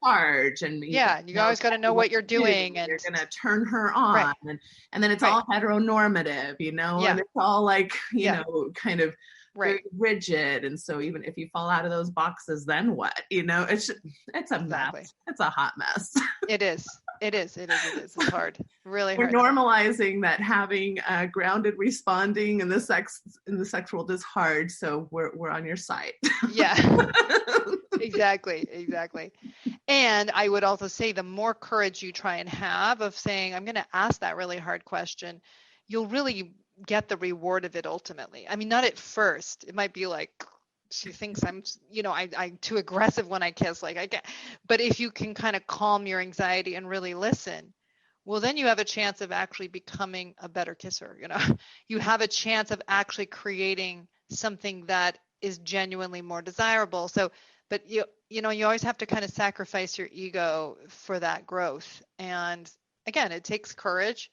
charge, and you always got to know what you're doing, and you're going to turn her on, and then it's all heteronormative, and it's all like kind of very rigid. And so even if you fall out of those boxes, then what? It's a mess. It's a hot mess. It is. It's hard. Really hard. We're normalizing that having grounded responding in the sexual is hard. So we're on your side. Yeah. Exactly. And I would also say the more courage you try and have of saying, I'm going to ask that really hard question, you'll really get the reward of it ultimately. I mean, not at first. It might be like, she thinks I'm too aggressive when I kiss, like I can't. But if you can kind of calm your anxiety and really listen, well, then you have a chance of actually becoming a better kisser. You have a chance of actually creating something that is genuinely more desirable. So, but you always have to kind of sacrifice your ego for that growth. And again, it takes courage.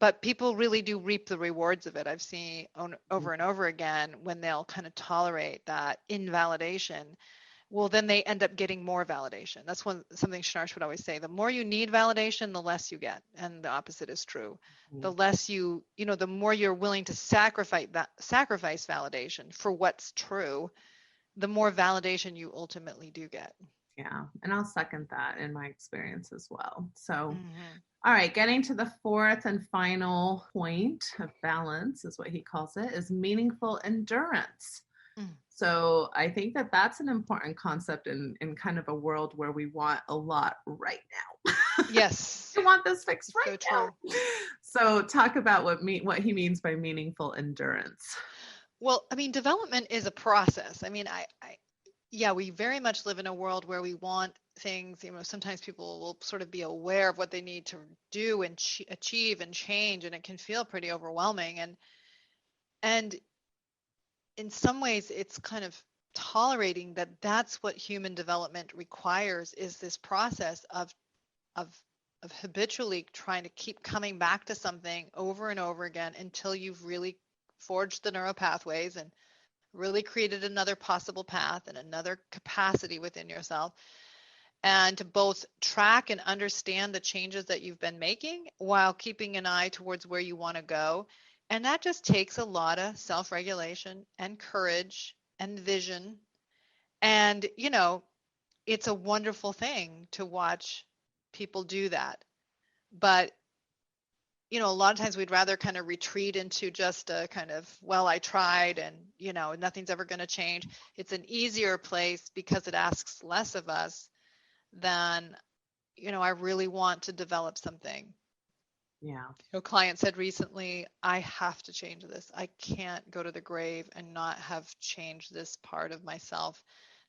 But people really do reap the rewards of it. I've seen over and over again when they'll kind of tolerate that invalidation. Well, then they end up getting more validation. That's something Schnarch would always say. The more you need validation, the less you get. And the opposite is true. The less the more you're willing to sacrifice validation for what's true, the more validation you ultimately do get. Yeah. And I'll second that in my experience as well. So, all right, getting to the fourth and final point of balance is what he calls it, is meaningful endurance. So I think that that's an important concept in kind of a world where we want a lot right now. Yes. We want this fixed right now. So talk about what he means by meaningful endurance. Well, I mean, development is a process. I mean, we very much live in a world where we want things, sometimes people will sort of be aware of what they need to do and achieve and change, and it can feel pretty overwhelming. And in some ways, it's kind of tolerating that that's what human development requires, is this process of habitually trying to keep coming back to something over and over again until you've really forged the neural pathways and really created another possible path and another capacity within yourself, and to both track and understand the changes that you've been making while keeping an eye towards where you want to go. And that just takes a lot of self-regulation and courage and vision. And, it's a wonderful thing to watch people do that. But a lot of times we'd rather kind of retreat into just a kind of, well, I tried and, nothing's ever going to change. It's an easier place because it asks less of us than, I really want to develop something. Yeah. A client said recently, I have to change this. I can't go to the grave and not have changed this part of myself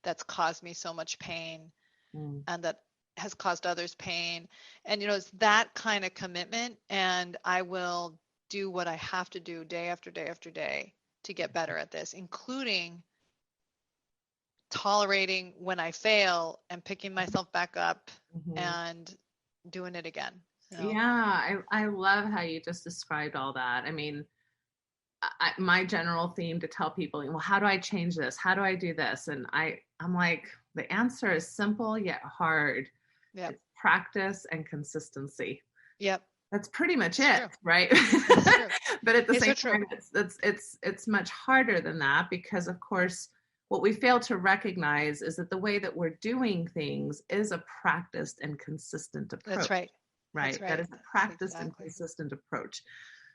that's caused me so much pain and that has caused others pain. And, it's that kind of commitment. And I will do what I have to do day after day after day to get better at this, including tolerating when I fail and picking myself back up and doing it again. Yeah, I love how you just described all that. I mean, my general theme to tell people, well, how do I change this? How do I do this? And I'm like, the answer is simple yet hard. Yep. It's practice and consistency. Yep. That's pretty much it, true. Right? But at the same time, it's much harder than that, because of course, what we fail to recognize is that the way that we're doing things is a practiced and consistent approach. That's right. Right. That's right. That is a practiced and consistent approach.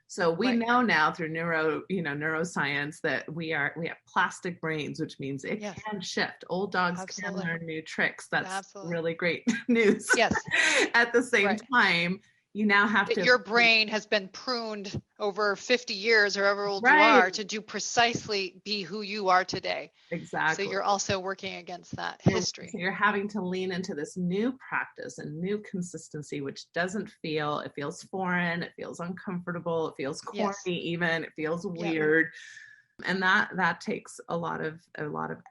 So we know now through neuroscience that we have plastic brains, which means it can shift. Old dogs can learn new tricks. That's really great news. Yes. At the same time, you now have that to, your brain has been pruned over 50 years or however old you right, are to do precisely be who you are today. So exactly. you're also working against that And history. so you're having to lean into this new practice and new consistency, which doesn't feel, it feels foreign, it feels uncomfortable, it feels corny, Yes. even, it feels Yep. weird. And that takes a lot of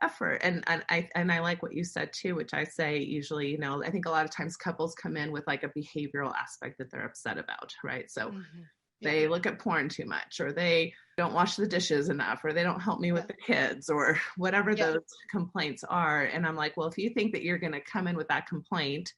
effort. And I like what you said too, which I say usually, you know, I think a lot of times couples come in with like a behavioral aspect that they're upset about, right? So Mm-hmm. they look at porn too much, or they don't wash the dishes enough, or they don't help me with the kids, or whatever those complaints are. And I'm like, well, if you think that you're going to come in with that complaint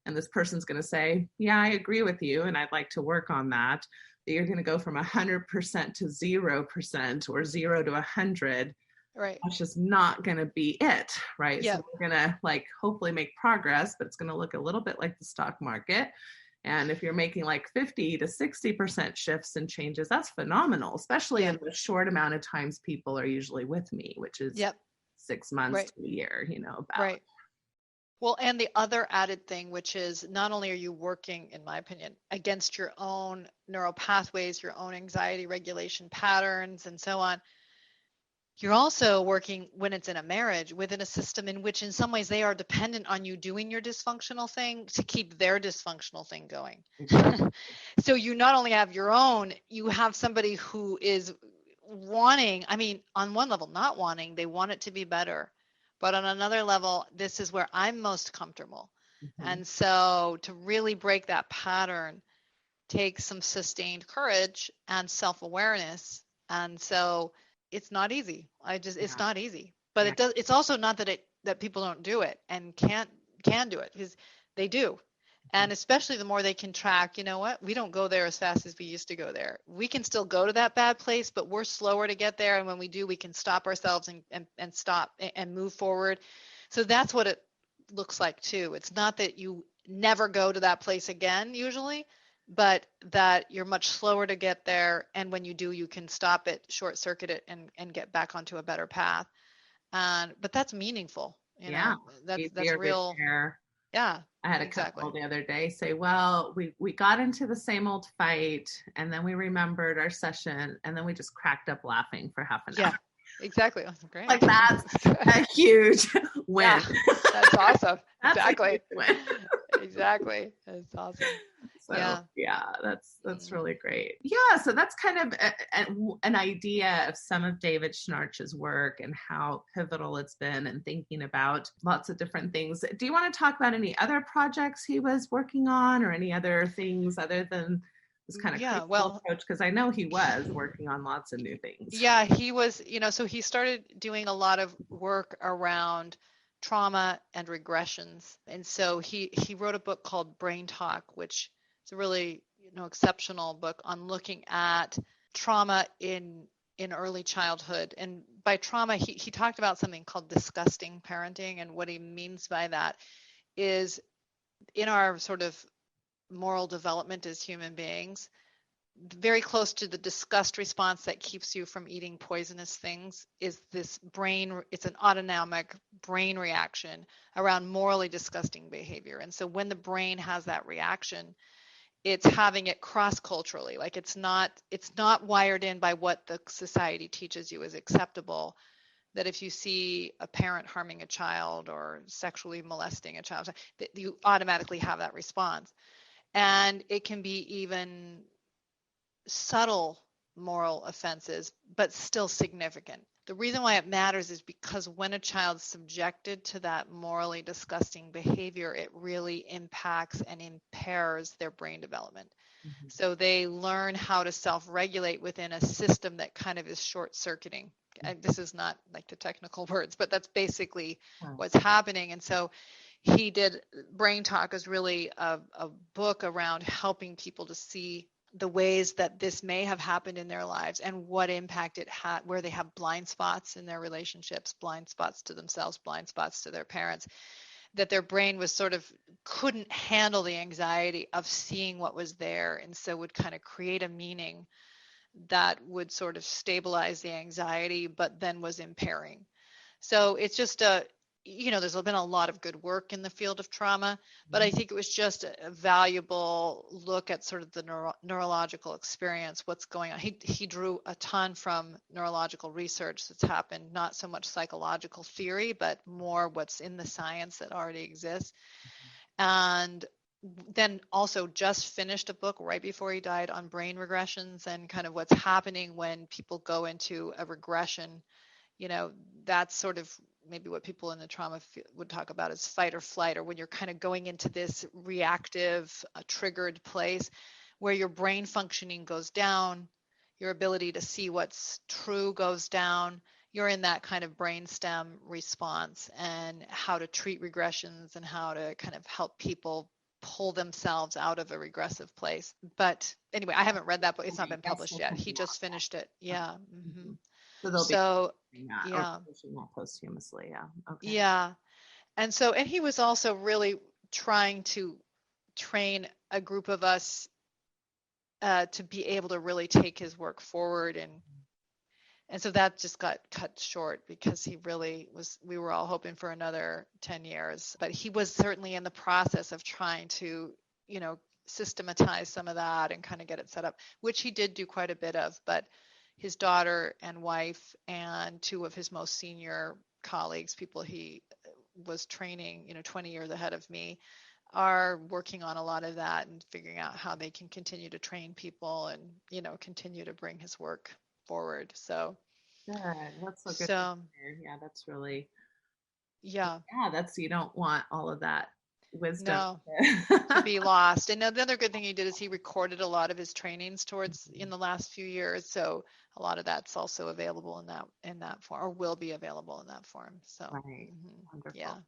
and this person's going to say, yeah, I agree with you, and I'd like to work on that, that you're going to go from 100% to 0% or 0 to 100, right, that's just not going to be it, right? Yeah. So we're going to like hopefully make progress, but it's going to look a little bit like the stock market. And if you're making like 50 to 60% shifts and changes, that's phenomenal, especially in the short amount of times people are usually with me, which is 6 months to a year, you know, about. Right. Well, and the other added thing, which is not only are you working, in my opinion, against your own neural pathways, your own anxiety regulation patterns, and so on, you're also working, when it's in a marriage, within a system in which in some ways they are dependent on you doing your dysfunctional thing to keep their dysfunctional thing going. So you not only have your own, you have somebody who is wanting, I mean, on one level, not wanting, they want it to be better. But on another level, this is where I'm most comfortable. And so to really break that pattern takes some sustained courage and self-awareness. And so it's not easy. It's not easy. But it's also not that people don't do it and can do it, because they do. And especially the more they can track, you know what, we don't go there as fast as we used to go there. We can still go to that bad place, but we're slower to get there. And when we do, we can stop ourselves and stop and move forward. So that's what it looks like too. It's not that you never go to that place again, usually, but that you're much slower to get there. And when you do, you can stop it, short circuit it, and get back onto a better path. But that's meaningful. You know, that's real. Yeah. I had a couple the other day say, well, we got into the same old fight, and then we remembered our session, and then we just cracked up laughing for half an hour. Exactly. That's great. Like, that's a huge win. Yeah, that's awesome. That's exactly. Win. Exactly. That's awesome. So that's really great. Yeah, so that's kind of an idea of some of David Schnarch's work and how pivotal it's been, and thinking about lots of different things. Do you want to talk about any other projects he was working on, or any other things other than this kind of approach? Because I know he was working on lots of new things. Yeah, he was, so he started doing a lot of work around trauma and regressions. And so he wrote a book called Brain Talk, which is a really exceptional book on looking at trauma in early childhood. And by trauma, he talked about something called disgusting parenting. And what he means by that is, in our sort of moral development as human beings, very close to the disgust response that keeps you from eating poisonous things is this brain. It's an autonomic brain reaction around morally disgusting behavior. And so when the brain has that reaction, it's having it cross-culturally. Like it's not wired in by what the society teaches you is acceptable, that if you see a parent harming a child or sexually molesting a child, that you automatically have that response. And it can be even subtle moral offenses, but still significant. The reason why it matters is because when a child's subjected to that morally disgusting behavior, it really impacts and impairs their brain development. So they learn how to self-regulate within a system that kind of is short-circuiting. This is not like the technical words, but that's basically what's happening. And so he did, Brain Talk is really a book around helping people to see the ways that this may have happened in their lives and what impact it had, where they have blind spots in their relationships, blind spots to themselves, blind spots to their parents, that their brain was sort of couldn't handle the anxiety of seeing what was there, and so would kind of create a meaning that would sort of stabilize the anxiety, but then was impairing. So it's just there's been a lot of good work in the field of trauma, but I think it was just a valuable look at sort of the neurological experience, what's going on. He drew a ton from neurological research that's happened, not so much psychological theory, but more what's in the science that already exists. And then also just finished a book right before he died on brain regressions and kind of what's happening when people go into a regression. That's sort of maybe what people in the trauma would talk about as fight or flight, or when you're kind of going into this reactive, triggered place where your brain functioning goes down, your ability to see what's true goes down. You're in that kind of brainstem response, and how to treat regressions and how to kind of help people pull themselves out of a regressive place. But anyway, I haven't read that book. It's not been published yet. He just finished it. Yeah. Mm-hmm. So they'll be pushing that posthumously. Yeah. Okay. Yeah. And he was also really trying to train a group of us to be able to really take his work forward. And so that just got cut short because we were all hoping for another 10 years, but he was certainly in the process of trying to, systematize some of that and kind of get it set up, which he did do quite a bit of. But his daughter and wife and two of his most senior colleagues, people he was training, 20 years ahead of me, are working on a lot of that and figuring out how they can continue to train people and, continue to bring his work forward. So good. That's so good. Yeah, that's really. Yeah, that's, you don't want all of that wisdom to be lost. And the other good thing he did is he recorded a lot of his trainings in the last few years. So a lot of that's also available in that form, or will be available in that form. So right. Wonderful.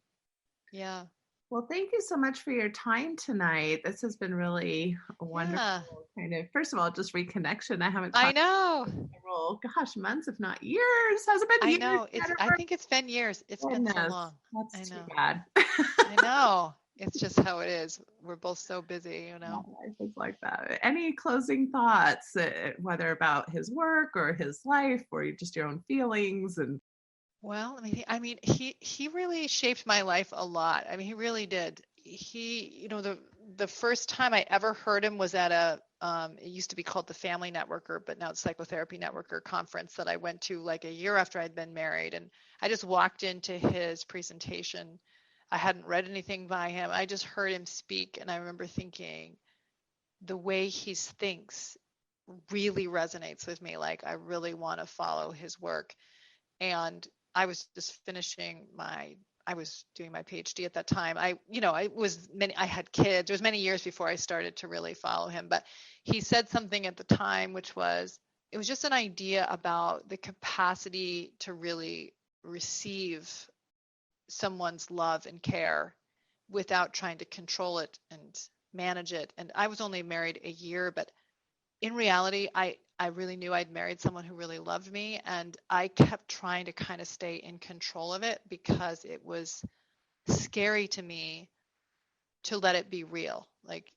Yeah. Well, thank you so much for your time tonight. This has been really a wonderful kind of, first of all, just reconnection. I haven't talked several, months, if not years. Has it been years? I know. I think it's been years. It's been so long. That's too bad. I know. It's just how it is. We're both so busy, Life is like that. Any closing thoughts, whether about his work or his life or just your own feelings? And well, he really shaped my life a lot. I mean, he really did. He, the first time I ever heard him was at it used to be called the Family Networker, but now it's Psychotherapy Networker conference that I went to like a year after I'd been married. And I just walked into his presentation. I hadn't read anything by him. I just heard him speak. And I remember thinking the way he thinks really resonates with me. Like, I really want to follow his work. And I was just I was doing my PhD at that time. I had kids. It was many years before I started to really follow him, but he said something at the time, which was, it was just an idea about the capacity to really receive someone's love and care without trying to control it and manage it. And I was only married a year, but in reality, I really knew I'd married someone who really loved me, and I kept trying to kind of stay in control of it because it was scary to me to let it be real. Like,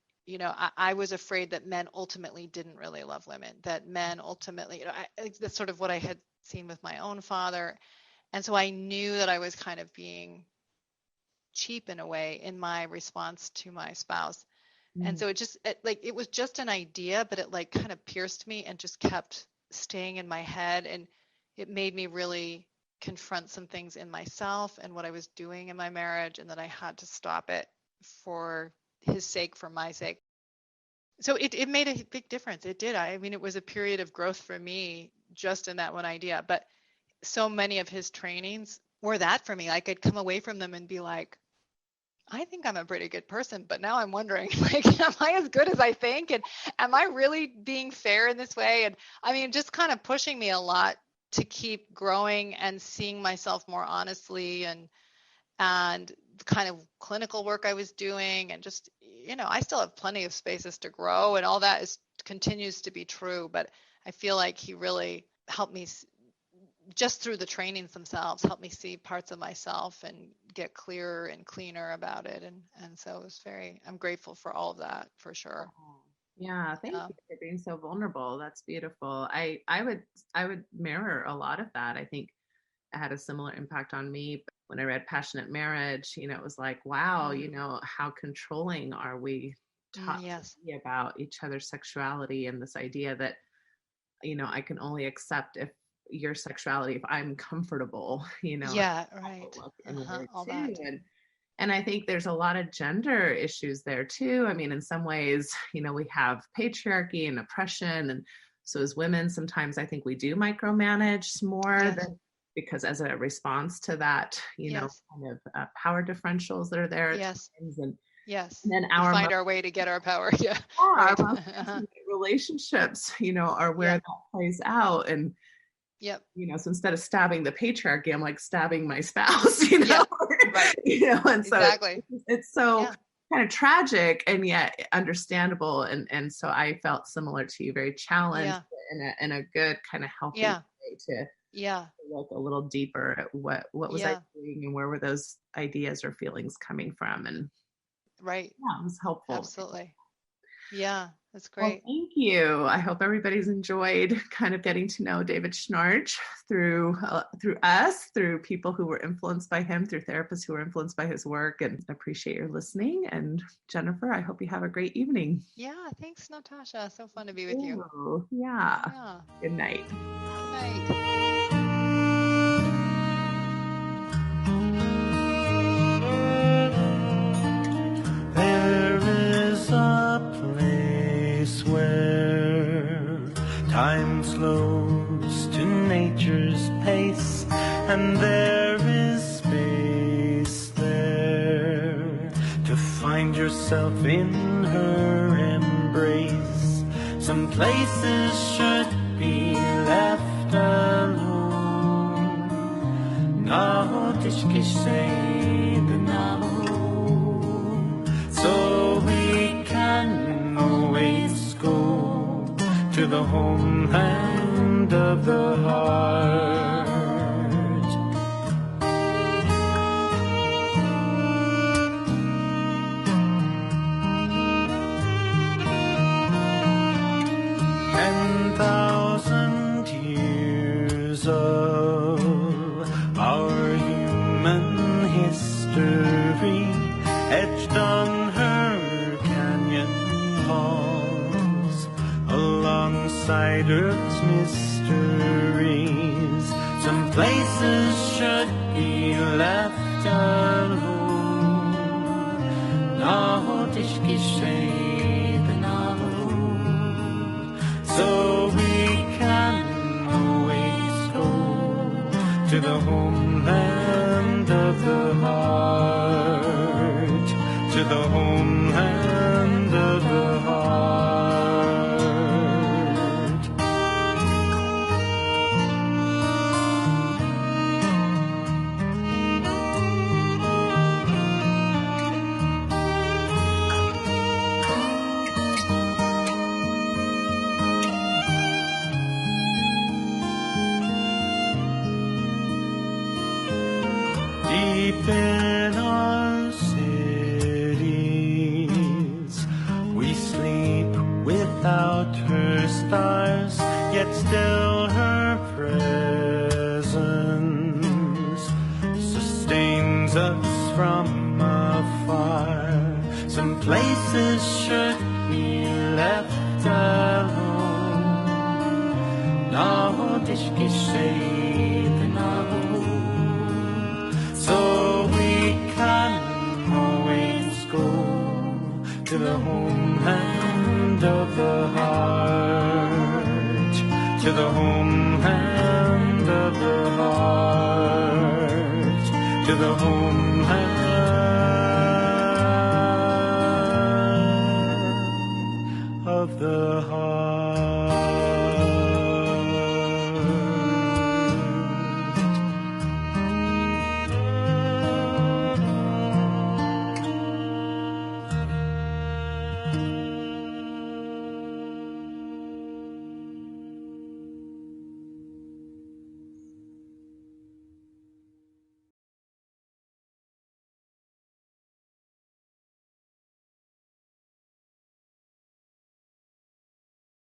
I was afraid that men ultimately didn't really love women, that men ultimately, that's sort of what I had seen with my own father. And so I knew that I was kind of being cheap in a way in my response to my spouse. And so it was just an idea, but it like kind of pierced me and just kept staying in my head. And it made me really confront some things in myself and what I was doing in my marriage, and that I had to stop it for his sake, for my sake. So it made a big difference. It did. I mean, it was a period of growth for me just in that one idea. But so many of his trainings were that for me. I could come away from them and be like, I think I'm a pretty good person, but now I'm wondering, like, am I as good as I think? And am I really being fair in this way? And I mean, just kind of pushing me a lot to keep growing and seeing myself more honestly, and the kind of clinical work I was doing, and just, I still have plenty of spaces to grow, and all that continues to be true. But I feel like he really helped me, just through the trainings themselves, helped me see parts of myself and get clearer and cleaner about it. And so it was I'm grateful for all of that, for sure. Yeah. Thank you for being so vulnerable. That's beautiful. I would mirror a lot of that. I think, had a similar impact on me. But when I read Passionate Marriage, it was like, wow, how controlling are we taught to be about each other's sexuality, and this idea that, I can only accept if your sexuality, if I'm comfortable, right. All that. And I think there's a lot of gender issues there too. I mean, in some ways, we have patriarchy and oppression. And so as women, sometimes I think we do micromanage more than, because as a response to that, kind of power differentials that are there. And then we find our way to get our power. Our relationships, are where that plays out. And so instead of stabbing the patriarchy, I'm like stabbing my spouse, and so it's so kind of tragic and yet understandable. And so I felt similar to you, very challenged in a good kind of healthy way to look a little deeper at what was I doing and where were those ideas or feelings coming from. And it was helpful. Absolutely. Yeah, that's great. Well, thank you. I hope everybody's enjoyed kind of getting to know David Schnarch through us, through people who were influenced by him, through therapists who were influenced by his work, and appreciate your listening. And Jennifer, I hope you have a great evening. Yeah, thanks, Natasha. So fun to be with you. Yeah. Good night. Good night. Time slows to nature's pace, and there is space there to find yourself in her embrace. Some places should be left alone. So we can always go to the homeland of the heart. And 1,000 years of our human history etched on her canyon walls, alongside Earth's mysteries. Some places should be left alone. So we can always go to the homeland of the heart, to the homeland of the heart. Deep in our cities, we sleep without her stars, yet still her presence sustains us from afar. Some places should be left alone.